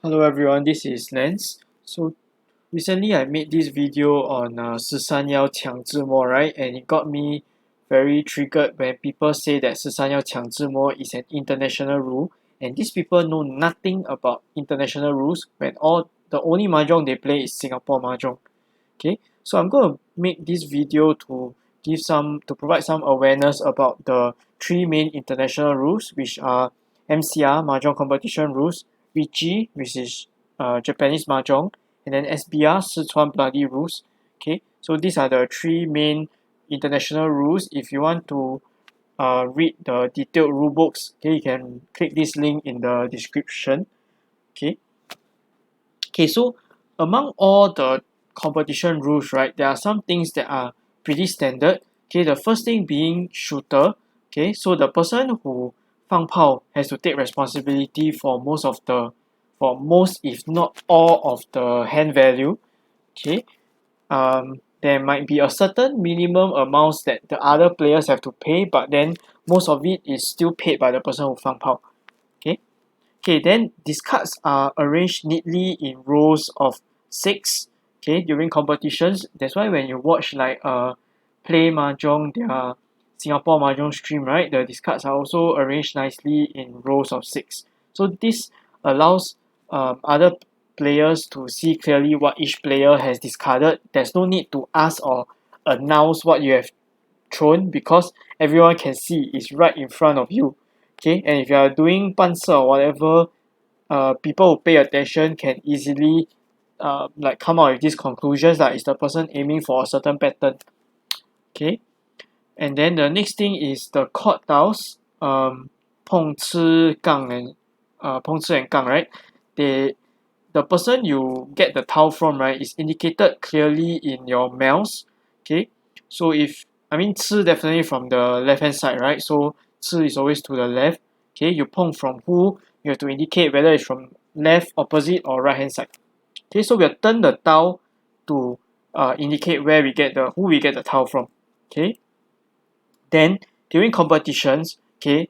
Hello everyone, this is Lance. So recently I made this video on 13要强制摸, right? And it got me very triggered when people say that 13要强制摸 is an international rule. And these people know nothing about international rules when the only Mahjong they play is Singapore Mahjong. Okay, so I'm going to make this video to provide some awareness about the three main international rules, which are MCR Mahjong competition rules, Riichi, which is Japanese Mahjong, and then SBR Sichuan Bloody rules. Okay, so these are the three main international rules. If you want to read the detailed rule books, okay, you can click this link in the description. Okay, so among all the competition rules, right, there are some things that are pretty standard. Okay, the first thing being shooter. Okay, so the person who 放炮 has to take responsibility for most if not all of the hand value. Okay, there might be a certain minimum amounts that the other players have to pay, but then most of it is still paid by the person who 放炮. Okay, then these cards are arranged neatly in rows of 6. Okay, during competitions. That's why when you watch play mahjong, their Singapore mahjong stream, right, these cards are also arranged nicely in rows of 6. So this allows other players to see clearly what each player has discarded. There's no need to ask or announce what you have thrown because everyone can see it's right in front of you. Okay, and if you are doing 半色 or whatever, people who pay attention can easily come out with these conclusions that is the person aiming for a certain pattern. Okay, and then the next thing is the court tiles, 碰吃杠 and 碰吃 and 杠, right? The person you get the tile from, right, is indicated clearly in your mouse. Okay, so if I mean 吃 definitely from the left hand side, right? So 吃 is always to the left. Okay, you 碰 from who, you have to indicate whether it's from left, opposite, or right hand side. Okay, so we'll turn the tile to indicate who we get the tile from. Okay, then during competitions, okay,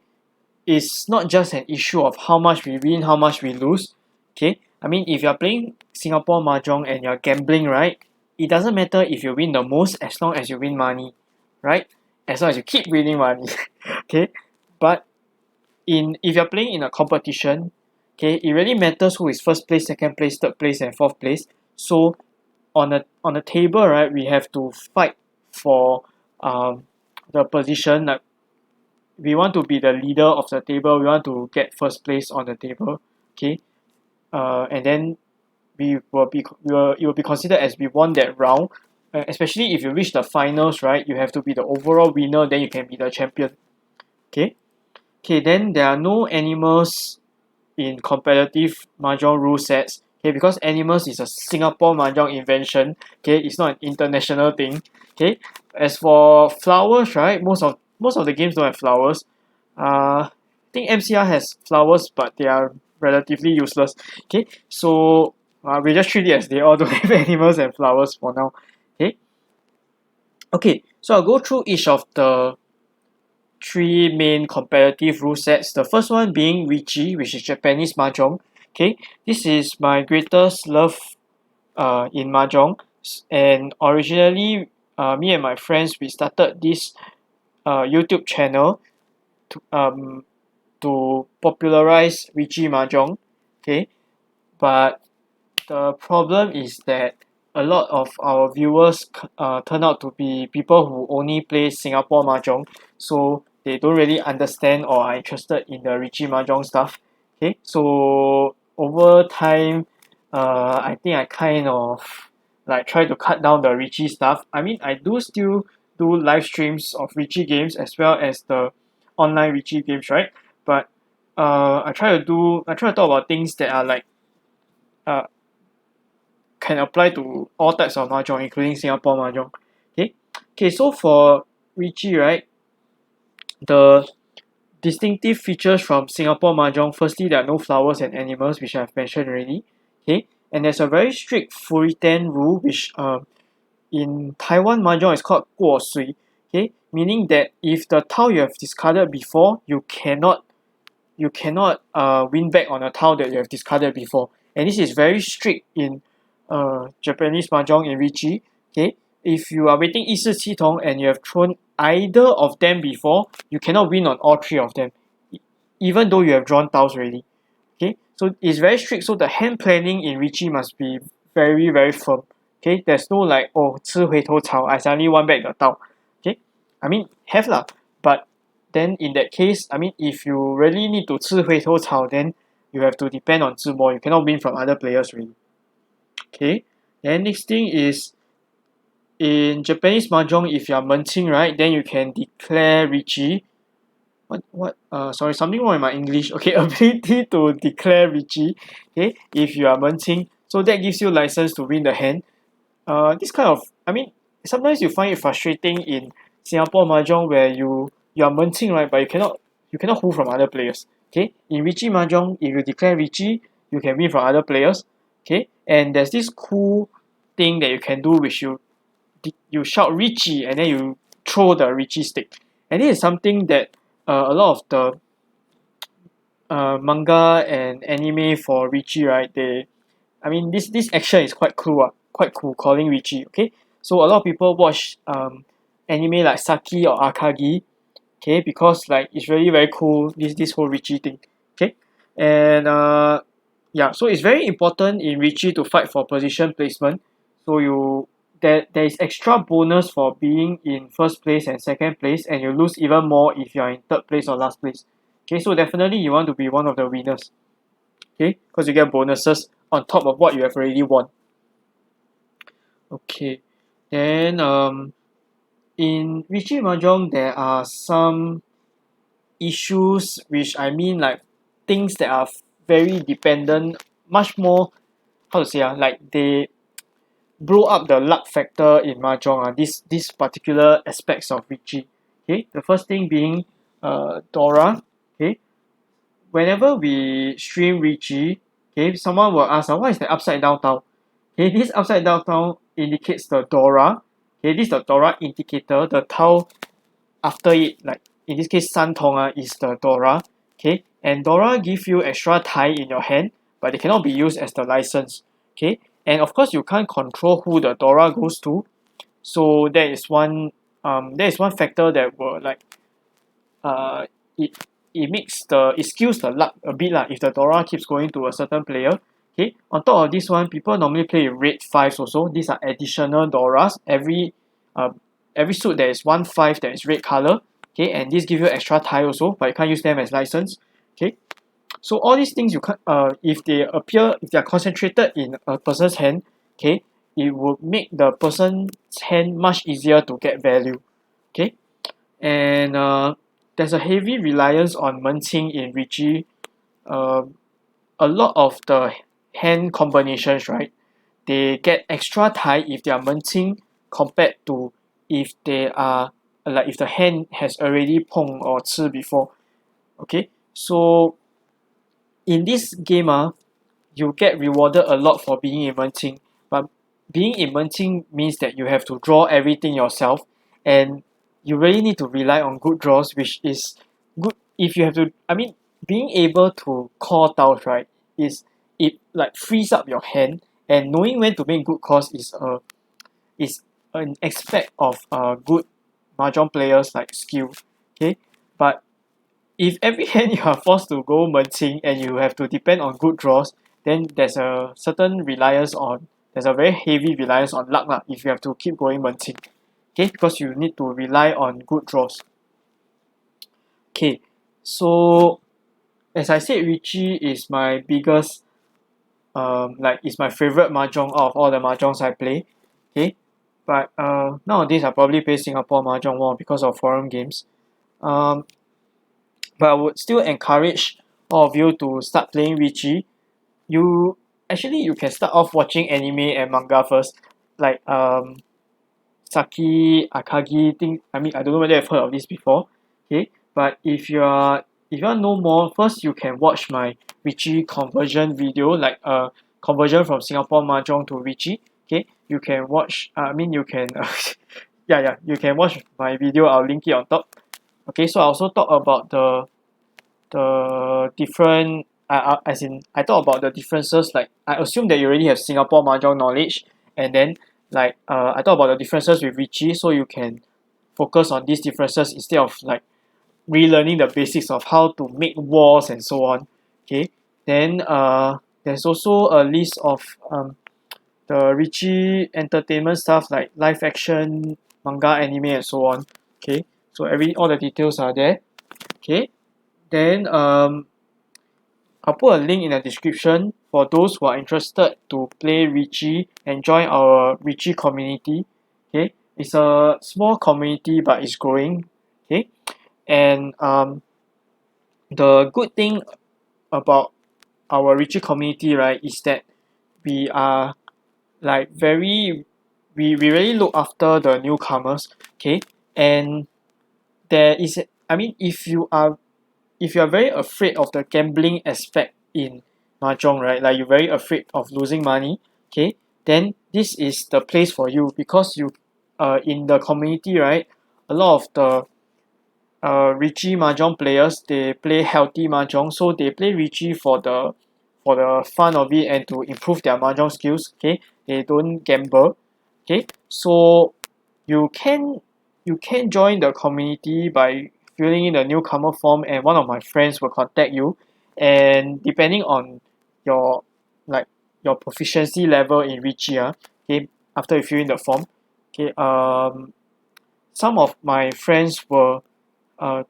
it's not just an issue of how much we win, how much we lose. Okay, I mean if you're playing Singapore Mahjong and you're gambling, right, it doesn't matter if you win the most as long as you win money, right? As long as you keep winning money. Okay, but if you're playing in a competition, okay, it really matters who is first place, second place, third place, and fourth place. So on the table, right, we have to fight for the position. Like we want to be the leader of the table. We want to get first place on the table. Okay, and then it will be considered as we won that round. Especially if you reach the finals, right, you have to be the overall winner. Then you can be the champion. Okay. Okay, then there are no animals in competitive Mahjong rule sets. Okay, because animals is a Singapore Mahjong invention. Okay, it's not an international thing. Okay, as for flowers, right, most of the games don't have flowers. I think MCR has flowers, but they are relatively useless. Okay, so we just treat it as they all don't have animals and flowers for now. Okay, so I'll go through each of the three main competitive rule sets. The first one being Riichi, which is Japanese Mahjong. Okay, this is my greatest love in Mahjong. And originally, me and my friends, we started this YouTube channel to popularize Riichi Mahjong. Okay, but the problem is that a lot of our viewers turn out to be people who only play Singapore Mahjong, so they don't really understand or are interested in the Richie Mahjong stuff. Okay, so over time, I think I kind of like try to cut down the Richie stuff. I mean, I do still do live streams of Richie games as well as the online Richie games, right? But I try to talk about things that are like uh can apply to all types of mahjong, including Singapore mahjong. Okay. So for Richie, right, the distinctive features from Singapore mahjong. Firstly, there are no flowers and animals, which I've mentioned already. Okay, and there's a very strict Furitan rule, which in Taiwan mahjong is called 过水. Okay, meaning that if the tile you have discarded before, you cannot win back on a tile that you have discarded before. and this is very strict in Japanese Mahjong in Riichi. Okay, if you are waiting 一式七筒 and you have thrown either of them before, you cannot win on all three of them, even though you have drawn tiles already. Okay, so it's very strict. So the hand planning in Riichi must be very very firm. Okay, there's no like, oh, 吃回头草, I suddenly won back the tile. Okay, I mean have lah, but then in that case, I mean if you really need to 吃回头草, then you have to depend on 自摸. You cannot win from other players really. Okay, then next thing is in Japanese Mahjong, if you are 门清, right, then you can declare Riichi. Sorry, something wrong in my English. Okay, ability to declare Richie. Okay, if you are 门清, so that gives you license to win the hand. This kind of, I mean, sometimes you find it frustrating in Singapore Mahjong where you are 门清, right, but you cannot hold from other players. Okay, in Richie Mahjong, if you declare Richie, you can win from other players. Okay, and there's this cool thing that you can do, which you shout Richie and then you throw the Richie stick, and this is something that a lot of the manga and anime for Richie, right? I mean, this action is quite cool, calling Richie. Okay, so a lot of people watch anime like Saki or Akagi, okay, because like it's really very cool. This whole Richie thing, okay, and yeah, so it's very important in Richie to fight for position placement. So there is extra bonus for being in first place and second place, and you lose even more if you are in third place or last place. Okay, so definitely you want to be one of the winners. Okay, because you get bonuses on top of what you have already won. Okay, then in Richie Mahjong there are some issues, which I mean like things that are very dependent, much more, how to say, like they blow up the luck factor in Mahjong, this particular aspects of Richie. Okay, the first thing being Dora. Okay, whenever we stream Richie, okay, someone will ask, what is the upside down tile? Okay, this upside down tile indicates the Dora. Okay, this is the Dora indicator. The tile after it, like in this case 三筒 is the Dora. Okay, and Dora give you extra tie in your hand, but they cannot be used as the license. Okay, and of course you can't control who the Dora goes to, so that is one factor that will like it it skews the luck a bit lah if the Dora keeps going to a certain player. Okay, on top of this one, people normally play red fives also. These are additional Doras. Every suit there is 1/5 that is red color. Okay, and this give you extra tie also, but you can't use them as license. Okay, so all these things you can't if they are concentrated in a person's hand, okay, it would make the person's hand much easier to get value. Okay, and there's a heavy reliance on 门清 in Richie. A lot of the hand combinations, right, they get extra tie if they are 门清 compared to if they are like if the hand has already 碰 or 吃 before. Okay, so in this game, you get rewarded a lot for being in 门清, but being in 门清 means that you have to draw everything yourself, and you really need to rely on good draws, which is good if you have to. I mean, being able to call tiles, right, it like frees up your hand, and knowing when to make good calls is an aspect of good mahjong players like skill. Okay, but if every hand you are forced to go 门清 and you have to depend on good draws, then there's a very heavy reliance on luck lah if you have to keep going 门清. Okay, because you need to rely on good draws. Okay, so as I said, Richie is my biggest is my favorite mahjong out of all the mahjongs I play. Okay, but nowadays I probably play Singapore mahjong more because of foreign games. But I would still encourage all of you to start playing Richie. You can start off watching anime and manga first, like Saki, Akagi thing. I mean, I don't know whether you've heard of this before. Okay, but if you want to know more, first you can watch my Richie conversion video, like conversion from Singapore Mahjong to Richie. Okay, you can watch. You can you can watch my video. I'll link it on top. Okay, so I also talk about the different I thought about the differences. Like I assume that you already have Singapore Mahjong knowledge, and then I thought about the differences with Riichi, so you can focus on these differences instead of like relearning the basics of how to make walls and so on. Okay, then there's also a list of the Richie entertainment stuff like live action, manga, anime, and so on. Okay, so all the details are there. Okay, then I'll put a link in the description for those who are interested to play Riichi and join our Riichi community. Okay, it's a small community but it's growing. Okay, and the good thing about our Riichi community, right, is that we are like we really look after the newcomers. Okay, and there is I mean if you are very afraid of the gambling aspect in mahjong, right, like you're very afraid of losing money, okay, then this is the place for you because you in the community, right, a lot of the Richie mahjong players, they play healthy mahjong, so they play Richie for the fun of it and to improve their mahjong skills. Okay, they don't gamble. Okay, so you can you can join the community by filling in the newcomer form, and one of my friends will contact you, and depending on your like your proficiency level in Richie, okay, after you fill in the form, okay, some of my friends will uh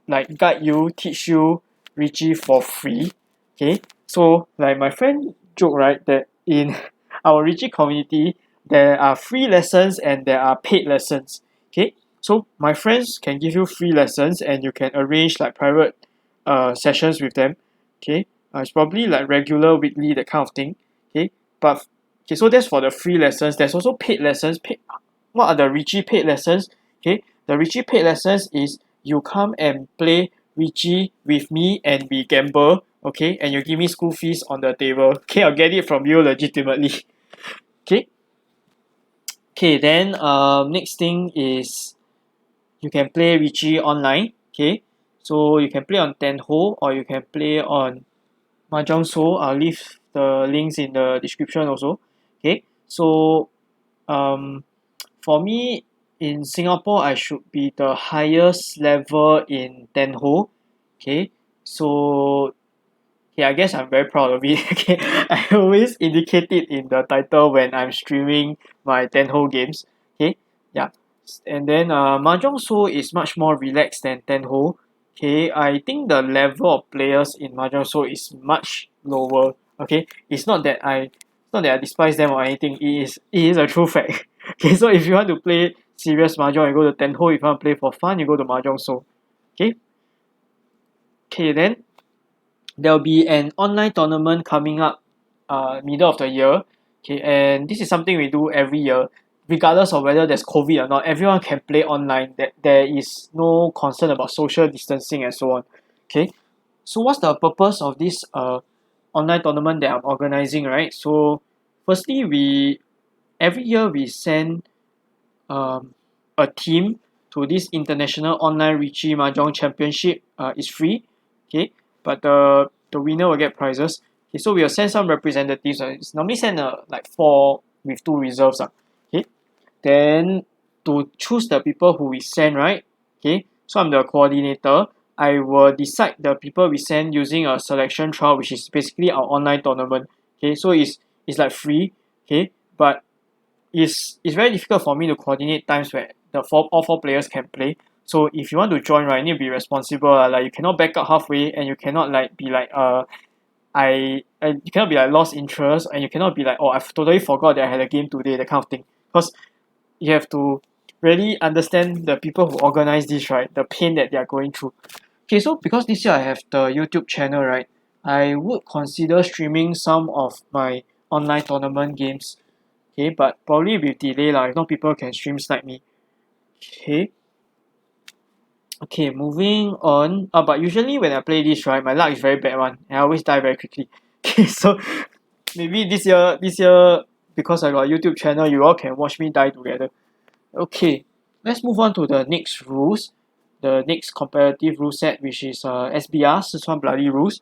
like guide you, teach you Richie for free. Okay, so like my friend joke, right, that in our Richie community there are free lessons and there are paid lessons. Okay, so my friends can give you free lessons and you can arrange like private sessions with them. Okay, it's probably like regular weekly, that kind of thing. Okay, but okay, so that's for the free lessons. There's also paid lessons. What are the Richie paid lessons? Okay, the Richie paid lessons is you come and play Richie with me and we gamble, okay, and you give me school fees on the table. Okay, I'll get it from you legitimately. Okay, okay, then next thing is you can play Richie online. Okay, so you can play on Tenho or you can play on Mahjong So. I'll leave the links in the description also. Okay, so um for me in Singapore I should be the highest level in Tenho. Okay, so yeah, I guess I'm very proud of it. Okay, I always indicate it in the title when I'm streaming my Tenho games. Okay, yeah, and then Mahjong So is much more relaxed than Tenho. Okay, I think the level of players in Mahjong So is much lower. Okay, it's not that I despise them or anything. It is a true fact. Okay, so if you want to play serious Mahjong, you go to Tenho. If you want to play for fun, you go to Mahjong So. Okay, okay, then there'll be an online tournament coming up middle of the year. Okay, and this is something we do every year regardless of whether there's COVID or not. Everyone can play online. That there is no concern about social distancing and so on. Okay, so what's the purpose of this online tournament that I'm organizing, right? So firstly, we every year we send um a team to this international online Riichi Mahjong Championship. It's free. Okay, but the winner will get prizes. Okay, so we'll send some representatives. It's normally send like four with two reserves. Okay, then to choose the people who we send, right? Okay, so I'm the coordinator. I will decide the people we send using a selection trial, which is basically our online tournament. Okay, so it's like free. Okay, but it's very difficult for me to coordinate times where all four players can play. So if you want to join, right, you need to be responsible. Like you cannot back up halfway, and you cannot like be like you cannot be like lost interest, and you cannot be like, oh, I've totally forgot that I had a game today, that kind of thing. Because you have to really understand the people who organize this, right, the pain that they are going through. Okay, so because this year I have the YouTube channel, right, I would consider streaming some of my online tournament games. Okay, but probably with delay lah, if not people can stream snipe me. Okay, okay, moving on. But usually when I play this, right, my luck is very bad one, and I always die very quickly. Okay, so maybe this year because I got a YouTube channel, you all can watch me die together. Okay, let's move on to the next rules, the next comparative rule set, which is SBR, Sichuan Bloody Rules.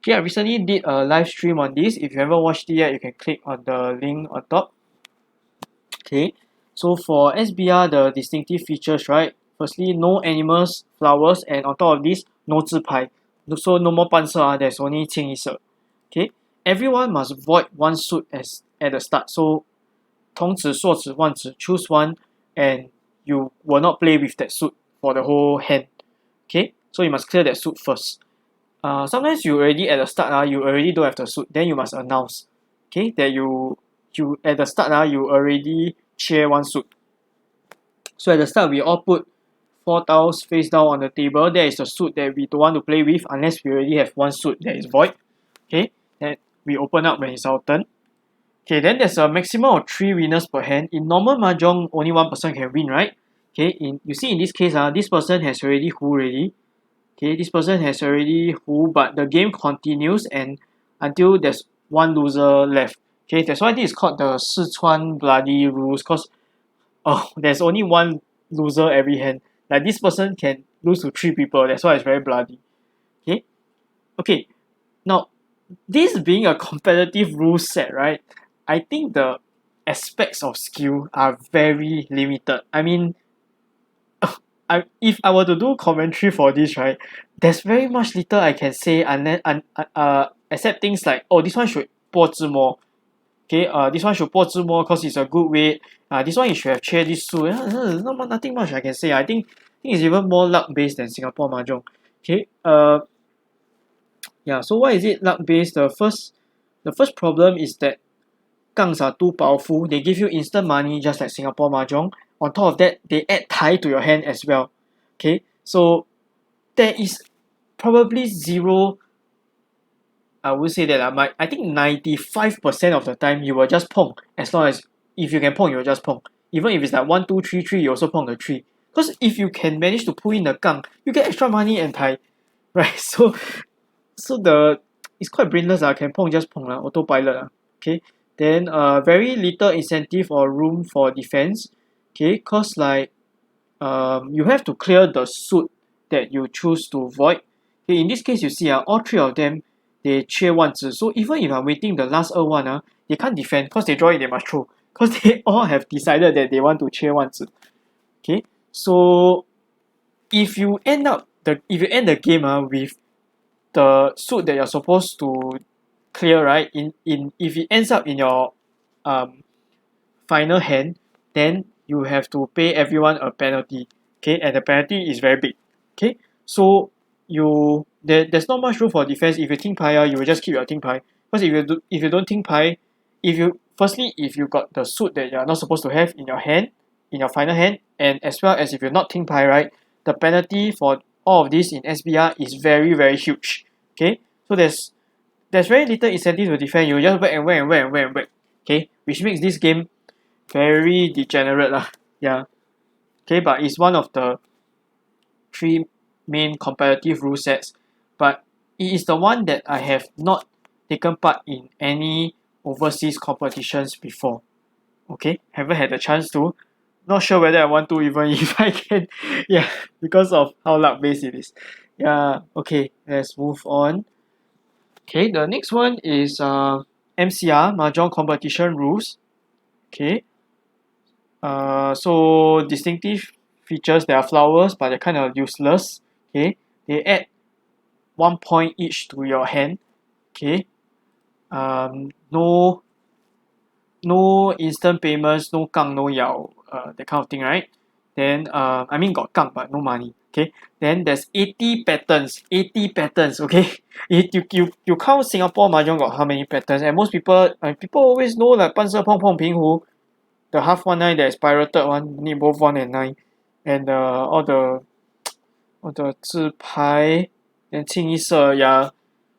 Okay, I recently did a live stream on this. If you haven't watched it yet, you can click on the link on top. Okay, so for SBR, the distinctive features, right? Firstly, no animals, flowers, and on top of this, no 自拍. So no more 半色, there's only 清一色. Okay, everyone must void one suit as at the start. So 童子、硕子、万子 choose one, and you will not play with that suit for the whole hand. Okay, so you must clear that suit first. Sometimes you already at the start, you already don't have the suit, then you must announce, okay, that you at the start, you already share one suit. So at the start, we all put 4 tiles face down on the table. That is the suit that we don't want to play with unless we already have one suit that is void. Okay, then we open up when it's our turn. Okay, then there's a maximum of 3 winners per hand. In normal Mahjong, only one person can win, right? Okay, you see in this case, this person has already who already. Okay, this person has already who, but the game continues and until there's one loser left. Okay, that's why this is called the Sichuan bloody rules, because there's only one loser every hand. Like this person can lose to 3 people, that's why it's very bloody. Okay, okay. Now, this being a competitive rule set, right? I think the aspects of skill are very limited. I mean, if I were to do commentary for this, right, there's very much little I can say unless except things like, oh, this one should 播自摸. Okay, this one should 播自摸 because it's a good weight. This one you should have cheered this suit. Nothing much I can say. I think it's even more luck based than Singapore Mahjong. Okay, yeah. So why is it luck based? The first problem is that gangs are too powerful. They give you instant money just like Singapore Mahjong. On top of that, they add tie to your hand as well. Okay, so there is probably zero. I would say that I think 95% of the time you will just pong. As long as if you can pong, you will just pong. Even if it's like 1, 2, 3, 3, you also pong the 3. Because if you can manage to pull in the gang, you get extra money and tie. Right? So it's quite brainless. Can pong, just pong, autopilot. Okay. Then very little incentive or room for defense. Okay, cause like you have to clear the suit that you choose to void. Okay, in this case you see all 3 of them they 缺 1子. So even if I'm waiting the last 2 they can't defend because they draw it, they must throw. Because they all have decided that they want to 缺 1子. Okay, so if you end the game with the suit that you're supposed to clear, right, if it ends up in your final hand, then you have to pay everyone a penalty. Okay, and the penalty is very big. Okay, so there's not much room for defense. If you think pai, you will just keep your think pai. Because if you don't think pai, if you got the suit that you're not supposed to have in your hand, in your final hand, and as well as if you're not think pai, right, the penalty for all of this in SBR is very very huge. Okay, so there's very little incentive to defend. You just whack and whack and whack and whack and whack. Okay, which makes this game very degenerate lah. Yeah. Okay, but it's one of the 3 main competitive rule sets. But it is the one that I have not taken part in any overseas competitions before. Okay, haven't had the chance to. Not sure whether I want to even if I can. Yeah, because of how luck based it is. Yeah, okay, let's move on. Okay, the next one is MCR, Mahjong Competition Rules. Okay, so distinctive features, there are flowers, but they're kind of useless. Okay, they add 1 point each to your hand. Okay, no instant payments, no gang, no yao, that kind of thing, right? Then I mean got gang but no money. Okay, then there's 80 patterns. 80 patterns. Okay, you count Singapore Mahjong got how many patterns? And most people always know like 半色碰碰平胡. The half 1/9 that is pirated one, need both 1 and 9, and all the 自拍 then 清一色, yeah.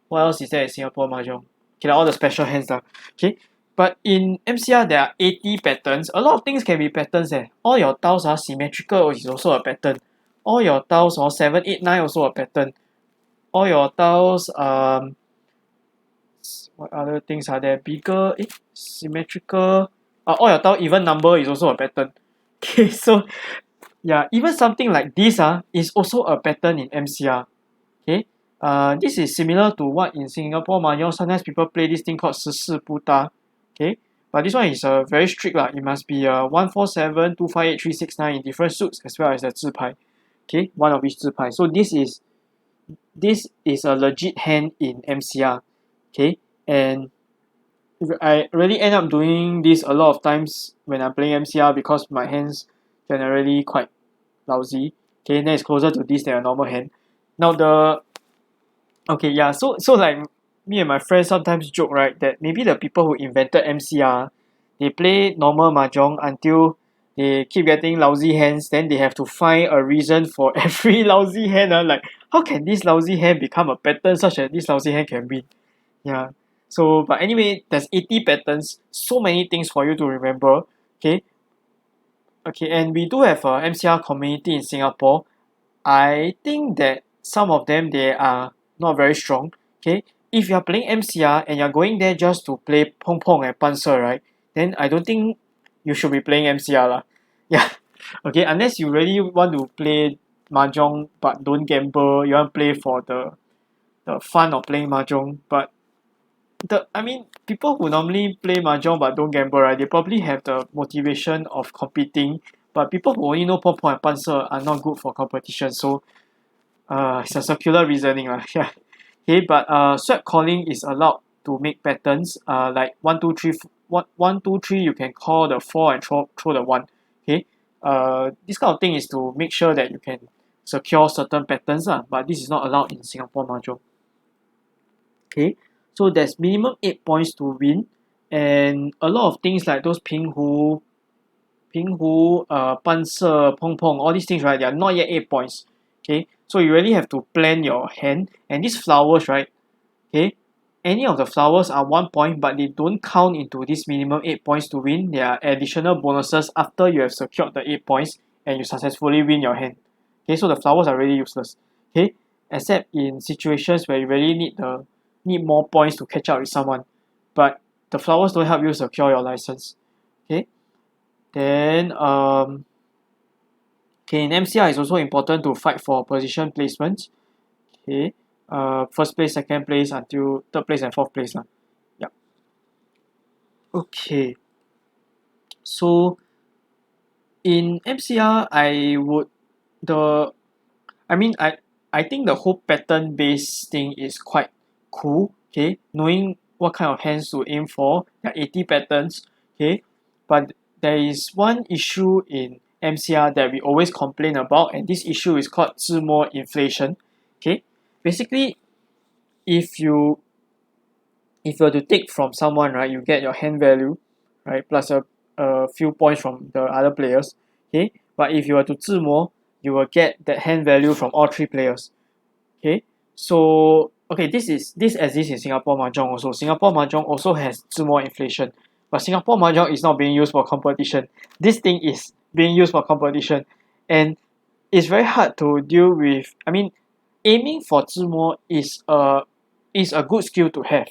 What else is there in Singapore Mahjong? Okay, all the special hands lah. Okay, but in MCR there are 80 patterns. A lot of things can be patterns. All your tiles are symmetrical is also a pattern. All your tiles 7, 8, 9 also a pattern. All your tiles what other things are there? Bigger, symmetrical. All your tile even number is also a pattern. Okay, so yeah, even something like this is also a pattern in MCR. Okay, This is similar to what in Singapore Mahjong sometimes people play this thing called 14不搭, okay, but this one is very strict lah. It must be 147 258 369 in different suits as well as the 自拍, okay, one of each 自拍. So this is a legit hand in MCR, okay, and I really end up doing this a lot of times when I'm playing MCR because my hands generally quite lousy. Okay, then it's closer to this than a normal hand. Now so like me and my friends sometimes joke, right, that maybe the people who invented MCR, they play normal mahjong until they keep getting lousy hands, then they have to find a reason for every lousy hand. Like, how can this lousy hand become a pattern such that this lousy hand can win? Yeah. So, but anyway, there's 80 patterns, so many things for you to remember. Okay. Okay, and we do have a MCR community in Singapore. I think that some of them they are not very strong. Okay, if you are playing MCR and you're going there just to play pong pong and panser, right? Then I don't think you should be playing MCR lah. Yeah. Okay, unless you really want to play mahjong but don't gamble, you want to play for the fun of playing mahjong. But people who normally play mahjong but don't gamble, right? They probably have the motivation of competing. But people who only know pong pong and panser are not good for competition. So it's a circular reasoning lah. Yeah. Okay, but sweat calling is allowed to make patterns. Like 1 2 3 1 2 3 you can call the 4 and throw the 1. Okay. This kind of thing is to make sure that you can secure certain patterns lah. But this is not allowed in Singapore mahjong. Okay. So there's minimum 8 points to win, and a lot of things like those 平湖, 半射, pong pong, all these things, right? They are not yet 8 points. Okay, so you really have to plan your hand. And these flowers, right? Okay, any of the flowers are 1 point, but they don't count into this minimum 8 points to win. There are additional bonuses after you have secured the 8 points and you successfully win your hand. Okay, so the flowers are really useless. Okay, except in situations where you really need more points to catch up with someone, but the flowers don't help you secure your license. Okay, then okay, in MCR it's also important to fight for position placements. Okay, first place, second place until third place and fourth place lah. Yeah. Okay, so in MCR I think the whole pattern based thing is quite cool. Okay, knowing what kind of hands to aim for. There are 80 patterns. Okay, but there is one issue in MCR that we always complain about, and this issue is called Sumo Inflation. Okay, basically, if you were to take from someone, right, you get your hand value, right, plus a few points from the other players. Okay, but if you were to 自摸, you will get that hand value from all three players. Okay, so okay, this exists in Singapore Mahjong also. Singapore Mahjong also has Sumo Inflation, but Singapore Mahjong is not being used for competition. This thing is being used for competition, and it's very hard to deal with. Aiming for 自摸is a good skill to have,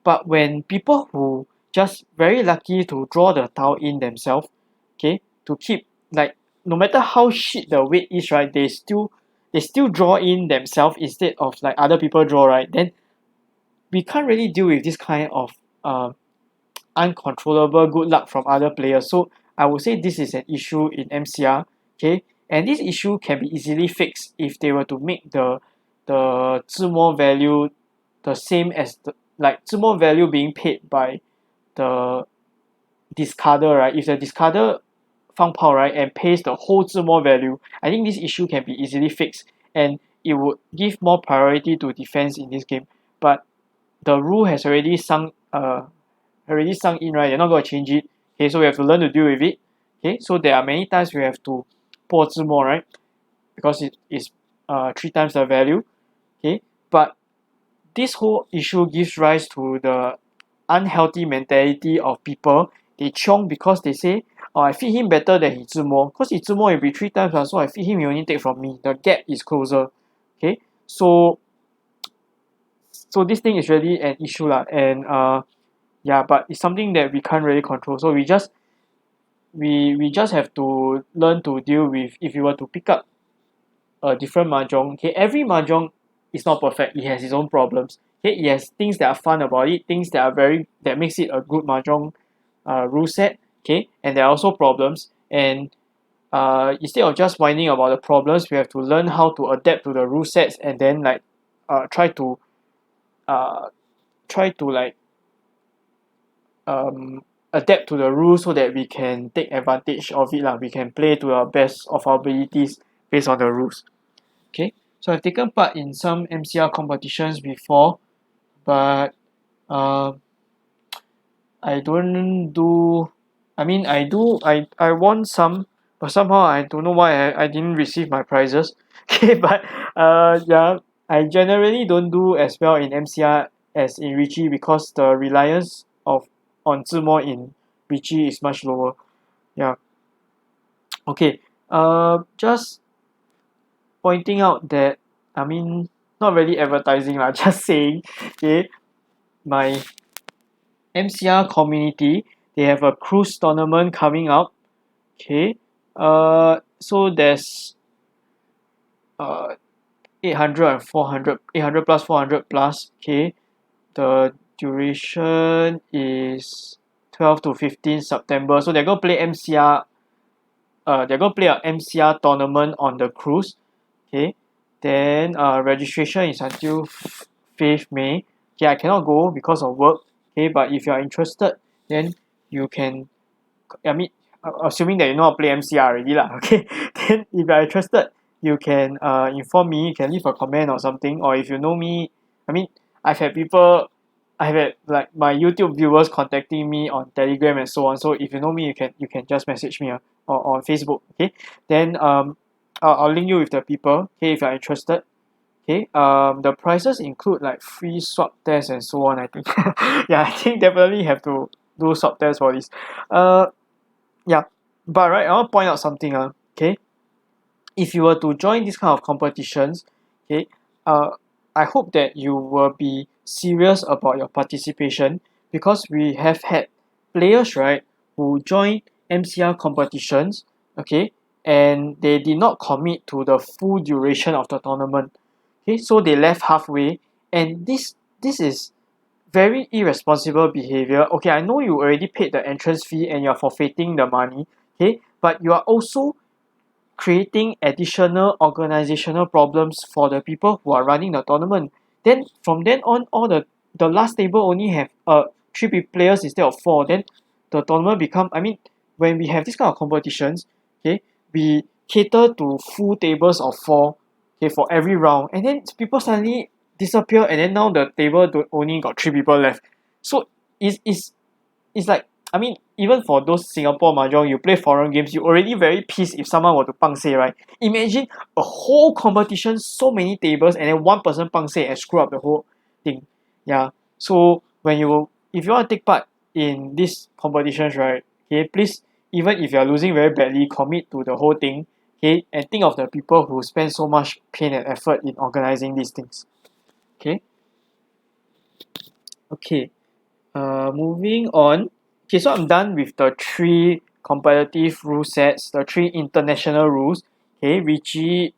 but when people who just very lucky to draw the tile in themselves, okay, to keep, like, no matter how shit the weight is, right, they still draw in themselves instead of like other people draw, right, then we can't really deal with this kind of uncontrollable good luck from other players. So I would say this is an issue in MCR. Okay, and this issue can be easily fixed if they were to make the 自摸 value the same as the, like, 自摸 value being paid by the discarder, right? If the discarder 放炮, right, and pays the whole 自摸 value, I think this issue can be easily fixed, and it would give more priority to defense in this game. But the rule has already sunk in, right? You're not going to change it. Okay, so we have to learn to deal with it. Okay, so there are many times we have to pour 自摸, right? Because it is 3 times the value. Okay, but this whole issue gives rise to the unhealthy mentality of people. They chiong because they say, oh, I feed him better than he 自摸. Because he 自摸will be 3 times, so I feed him, he only take from me. The gap is closer. Okay, so this thing is really an issue lah, and but it's something that we can't really control. So we just have to learn to deal with. If you were to pick up a different mahjong, okay, every mahjong it's not perfect. It has its own problems. Okay, it has things that are fun about it, things that makes it a good mahjong rule set. Okay, and there are also problems. And instead of just whining about the problems, we have to learn how to adapt to the rule sets, and then like try to uh try to like um adapt to the rules so that we can take advantage of it lah. We can play to the best of our abilities based on the rules. Okay, so I've taken part in some MCR competitions before, but uh, I don't do. I mean, I do. I won some, but somehow I don't know why I didn't receive my prizes. Okay, but yeah, I generally don't do as well in MCR as in Riichi because the reliance of on Zhimo in Riichi is much lower. Yeah. Okay. Just pointing out that, I mean, not really advertising lah. Just saying. Okay, my MCR community, they have a cruise tournament coming up. Okay. So there's 800 and 400, 800 plus 400 plus. Okay. The duration is 12 to 15 September. So they're gonna play MCR. They're gonna play a MCR tournament on the cruise. Okay. Then registration is until 5th May. Okay, I cannot go because of work. Okay, but if you are interested, then you can. I mean, assuming that you know how to play MCR already lah. Okay, then if you are interested, you can inform me. You can leave a comment or something. Or if you know me, I mean, I've had people, I've had like my YouTube viewers contacting me on Telegram and so on. So if you know me, you can just message me or on Facebook. Okay, then I'll link you with the people. Okay, if you're interested. Okay, the prices include like free swab tests and so on. I think, yeah, I think definitely have to do swab tests for this. Uh, yeah, but right, I want to point out something. Okay, if you were to join this kind of competitions, okay, uh, I hope that you will be serious about your participation because we have had players, right, who join MCR competitions, okay, and they did not commit to the full duration of the tournament. Okay, so they left halfway, and this is very irresponsible behavior. Okay, I know you already paid the entrance fee and you're forfeiting the money, okay, but you are also creating additional organizational problems for the people who are running the tournament. Then from then on, all the last table only have three players instead of four. Then the tournament become. I mean, when we have this kind of competitions, okay, we cater to full tables of four, okay, for every round, and then people suddenly disappear, and then now the table only got three people left. So it's like, I mean, even for those Singapore Mahjong, you play foreign games, you already very pissed if someone were to pangseh, right? Imagine a whole competition, so many tables, and then one person pangseh and screw up the whole thing. Yeah. So if you want to take part in these competitions, right? Okay, please, even if you are losing very badly, commit to the whole thing. Okay, and think of the people who spend so much pain and effort in organizing these things. Okay. Okay. Moving on. Okay, so I'm done with the three competitive rule sets, the three international rules. Okay, Riichi,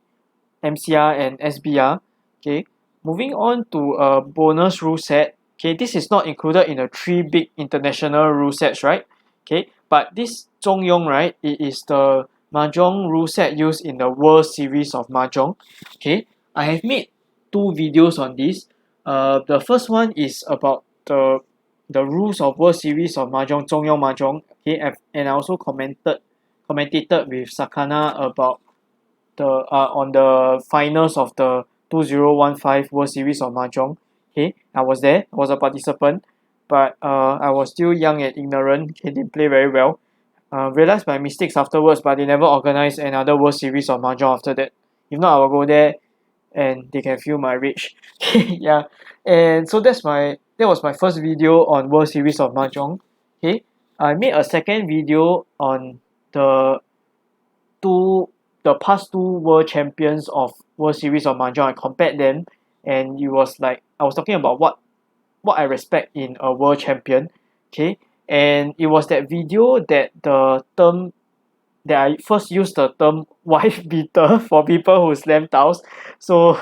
MCR, and SBR. Okay, moving on to a bonus rule set. Okay, this is not included in the three big international rule sets, right? Okay, but this Zhong Yeong, right? It is the Manjong Rule Set used in the World Series of Mahjong. Okay, I have made two videos on this. The first one is about the rules of World Series of Mahjong, Zhong Yeong Mahjong. Okay, and I also commentated with Sakana about the on the finals of the 2015 World Series of Mahjong. Okay, I was there. I was a participant, but I was still young and ignorant. Okay, didn't play very well. Realized my mistakes afterwards, but they never organized another World Series of Mahjong after that. If not, I will go there and they can feel my rage. Yeah, and so that was my first video on World Series of Mahjong. Okay, I made a second video on the two the past two world champions of World Series of Mahjong. I compared them, and it was like I was talking about what I respect in a world champion. Okay, and it was that video that the term that I first used the term wife beater for people who slam tiles. So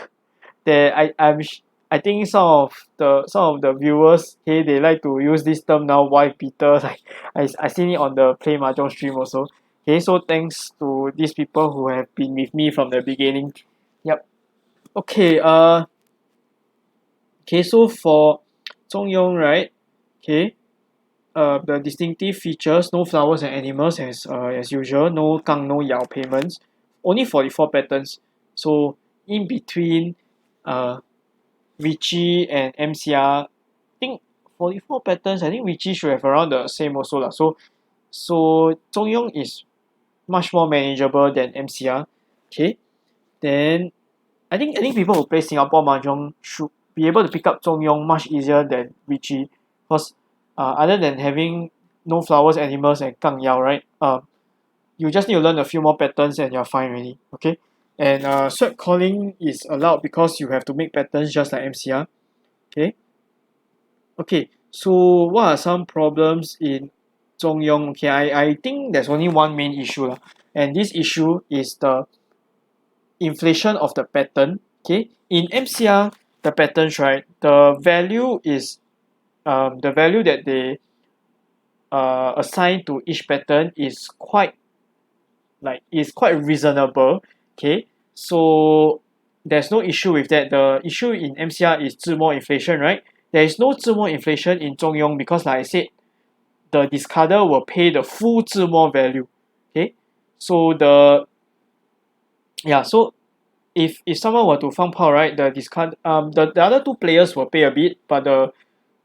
I think some of the viewers, okay, they like to use this term now, why Peter, like I seen it on the Play Mahjong stream also. Okay, so thanks to these people who have been with me from the beginning. Yep. Okay, okay, so for Zhong Yeong, right? Okay, the distinctive features, no flowers and animals as usual, no Gang, no Yao payments, only 44 patterns. So in between Richie and MCR, I think 44 patterns, I think Richie should have around the same also lah. So Zhong Yeong is much more manageable than MCR. Okay. Then I think people who play Singapore Mahjong should be able to pick up Zhong Yeong much easier than Riichi, because other than having no flowers, animals, and Gang Yao, right? You just need to learn a few more patterns and you're fine already. Okay. And sweat calling is allowed because you have to make patterns just like MCR. Okay. Okay. So what are some problems in Zhong Yeong? Okay, I think there's only one main issue lah, and this issue is the inflation of the pattern. Okay, in MCR, the patterns, right, the value is the value that they assign to each pattern is quite reasonable. Okay, so there's no issue with that. The issue in MCR is Sumo Inflation, right? There is no Sumo Inflation in Zhong Yeong because, like I said, the discarder will pay the full Zimo value. Okay, so so if someone were to 放炮, right, the other two players will pay a bit, but the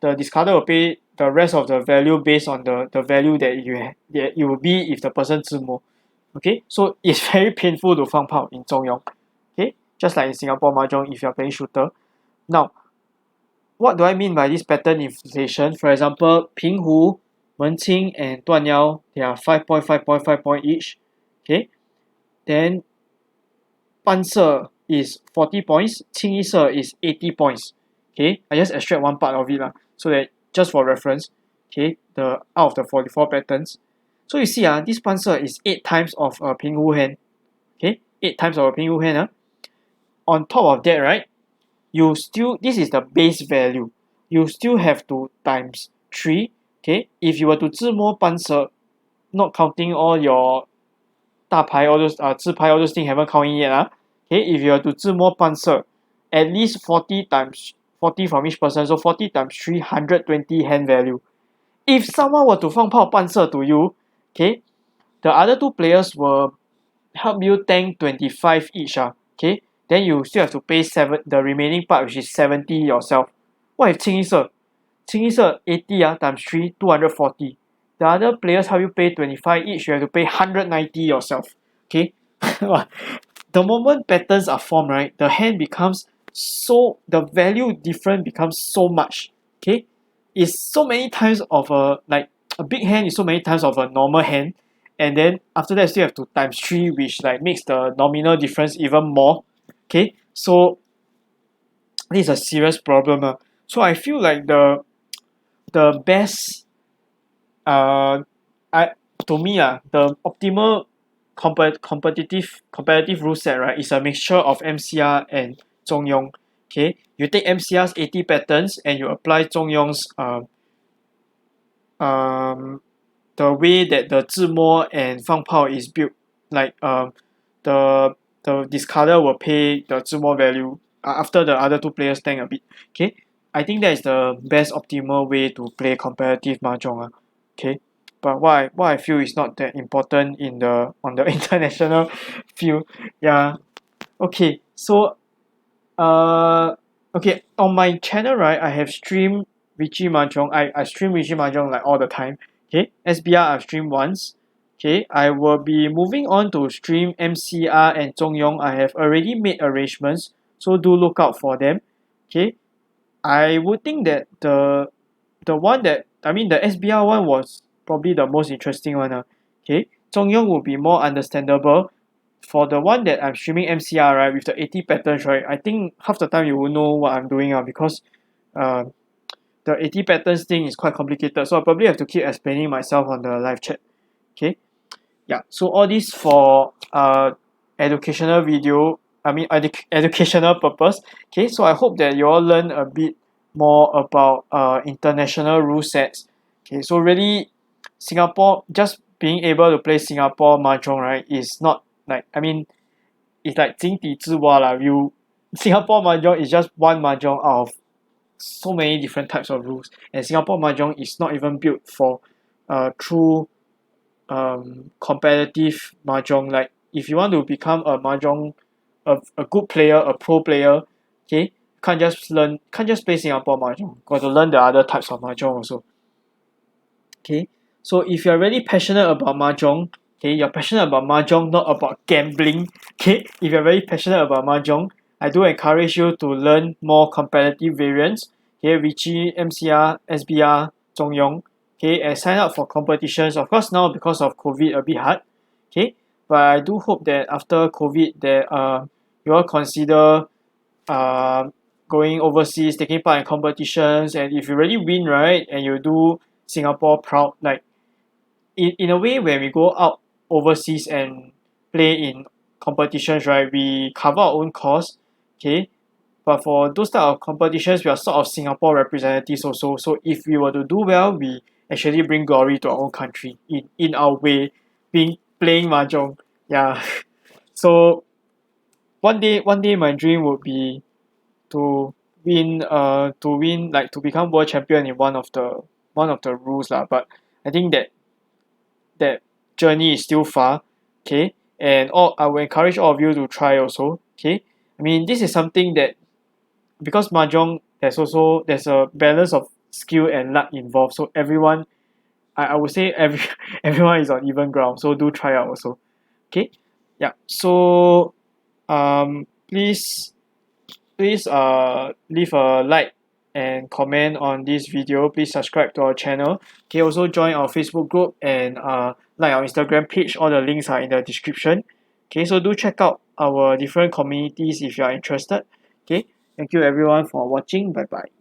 discarder will pay the rest of the value based on the value that it will be if the person 自摸. Okay, so it's very painful to 放炮 in 中庸. Okay, just like in Singapore Mahjong if you're playing shooter. Now, what do I mean by this pattern inflation? For example, 平湖, Menqing, and 断腰, they are 5 point each. Okay, then 半射 is 40 points, 清一色 is 80 points. Okay, I just extract one part of it lah, so that just for reference. Okay, the out of the 44 patterns. So you see this 半射 is 8 times of a 平湖 hand. Okay, 8 times of a 平湖 hand. On top of that, right, this is the base value. You still have to times 3. Okay, if you were to 自摸 半射, not counting all your 大牌 all those 自拍 all those things haven't count in yet. Okay, if you were to 自摸 半射, at least 40 times 40 from each person, so 40 times 320 hand value. If someone were to 放炮 半射 to you, okay, the other two players will help you tank 25 each. Okay, then you still have to pay the remaining part, which is 70 yourself. What if 清一色 80 times 3, 240. The other players help you pay 25 each, you have to pay 190 yourself. Okay, the moment patterns are formed, right, the value difference becomes so much. Okay, it's so many times of a big hand is so many times of a normal hand, and then after that still have to times 3, which like makes the nominal difference even more. Okay, so this is a serious problem. So I feel like the best to me the optimal competitive rule set, right, is a mixture of MCR and Zhong Yeong. Okay, you take MCR's 80 patterns and you apply Zhong Yeong's the way that the 自摸 and 放炮 is built, like the discarder will pay the 自摸 value after the other two players tank a bit. Okay, I think that is the best optimal way to play competitive mahjong. Okay, but what I feel is not that important on the international field. Yeah. Okay, so okay, on my channel, right, I have streamed Richie Mahjong. I stream Richie Mahjong like all the time. Okay, SBR I've streamed once. Okay, I will be moving on to stream MCR and Zhong Yeong. I have already made arrangements, so do look out for them. Okay, I would think that the SBR one was probably the most interesting one. Okay, Zhong Yeong will be more understandable. For the one that I'm streaming MCR, right, with the 80 patterns, right, I think half the time you will know what I'm doing because the 80 patterns thing is quite complicated, so I probably have to keep explaining myself on the live chat. Okay, yeah, so all this for educational video educational purpose. Okay, so I hope that you all learn a bit more about international rule sets. Okay, so really Singapore, just being able to play Singapore Mahjong, right, is not like, it's like 井底之蛙 lah. Singapore Mahjong is just one Mahjong out of so many different types of rules, and Singapore Mahjong is not even built for true competitive Mahjong. Like if you want to become a Mahjong, a good player, a pro player, okay, can't just play Singapore Mahjong. Got to learn the other types of Mahjong also. Okay, so if you're really passionate about Mahjong, okay, you're passionate about Mahjong, not about gambling. Okay, if you're very passionate about Mahjong, I do encourage you to learn more competitive variants. Okay, Richie, MCR, SBR, Zhong Yeong. Okay, and sign up for competitions. Of course, now because of COVID, a bit hard. Okay, but I do hope that after COVID, that you all consider uh going overseas, taking part in competitions, and if you really win, right, and you do Singapore proud, like in a way, when we go out overseas and play in competitions, right, we cover our own costs. Okay, but for those type of competitions, we are sort of Singapore representatives also. So if we were to do well, we actually bring glory to our own country in our way, being playing mahjong. Yeah. So one day my dream would be to win, like to become world champion in one of the rules lah. But I think that journey is still far. Okay, and I will encourage all of you to try also. Okay, this is something that, because mahjong, there's a balance of skill and luck involved, so everyone, I would say everyone is on even ground, so do try out also. Okay, yeah, so please leave a like and comment on this video. Please subscribe to our channel. Okay, also join our Facebook group and like our Instagram page. All the links are in the description. Okay, so do check out our different communities if you are interested. Okay, thank you everyone for watching. Bye bye.